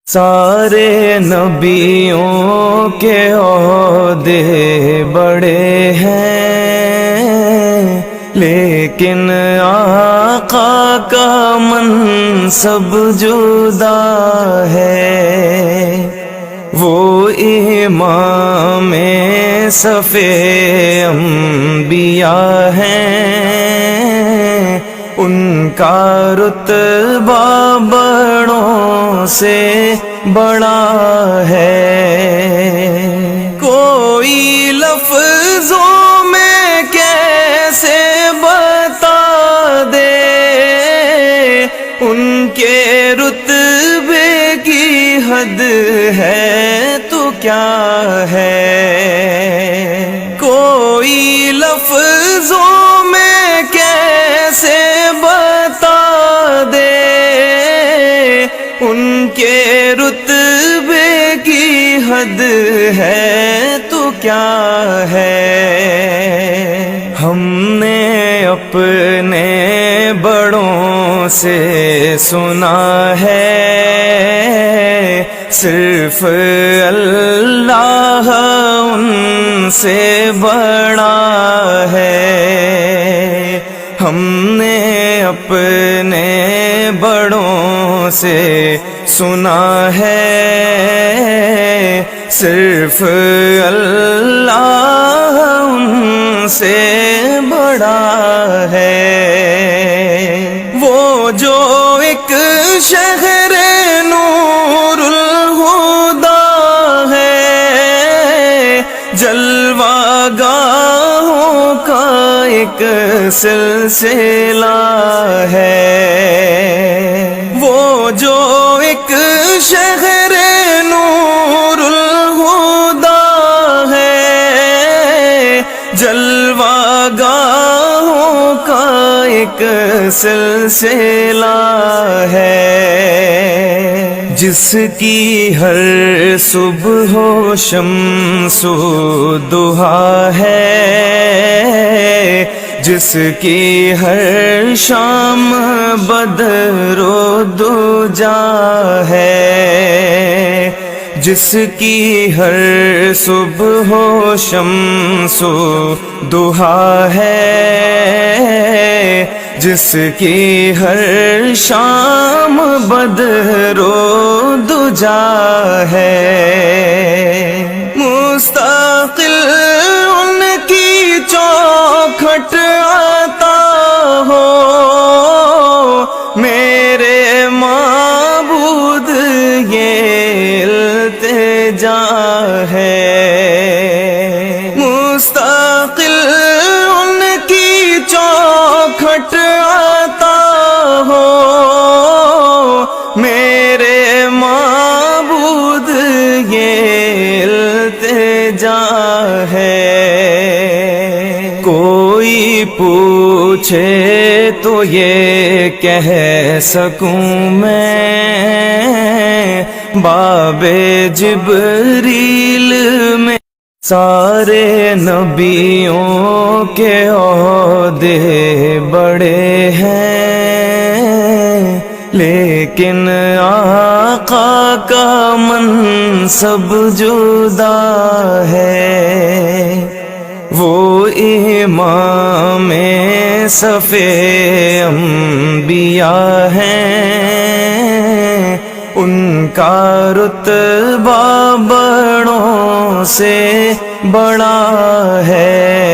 سارے نبیوں کے عہدے بڑے ہیں، لیکن آقا کا منصب جدا ہے۔ وہ امام صف انبیاء ہیں، ان کا رتبہ بڑوں سے بڑا ہے۔ کوئی لفظوں میں کیسے بتا دے ان کے رتبے کی حد ہے تو کیا ہے۔ کوئی لفظوں میں کیسے بتا دے ان کے رتبے کی حد ہے تو کیا ہے۔ ہم نے اپنے بڑوں سے سنا ہے، صرف اللہ ان سے بڑا ہے۔ ہم نے اپنے بڑوں سے سنا ہے، صرف اللہ ان سے بڑا ہے۔ وہ جو ایک شہر نور الہدیٰ ہے، جلوہ گاہوں کا ایک سلسلہ ہے۔ وہ جو ایک شہر نور الہدیٰ ہے، جلوہ گاہوں کا ایک سلسلہ ہے۔ جس کی ہر صبح و شمس و ضحیٰ ہے، جس کی ہر شام بدر و دجا ہے، جس کی ہر صبح و شمس و ضحیٰ ہے، جس کی ہر شام بدر و دجا ہے۔ مستقل ان کی چوکھٹ آتا ہو، میرے معبود یہ التجا ہے۔ مستقل ان کی چوکھٹ آتا ہو، میرے معبود یہ التجا ہے۔ کوئی پوچھے تو یہ کہہ سکوں میں، باب جبریل میں سارے نبیوں کے عہدے بڑے ہیں، لیکن آقا کا منصب جدا ہے۔ وہ امام صف انبیاء ہیں، ان کا رتبہ بڑوں سے بڑا ہے۔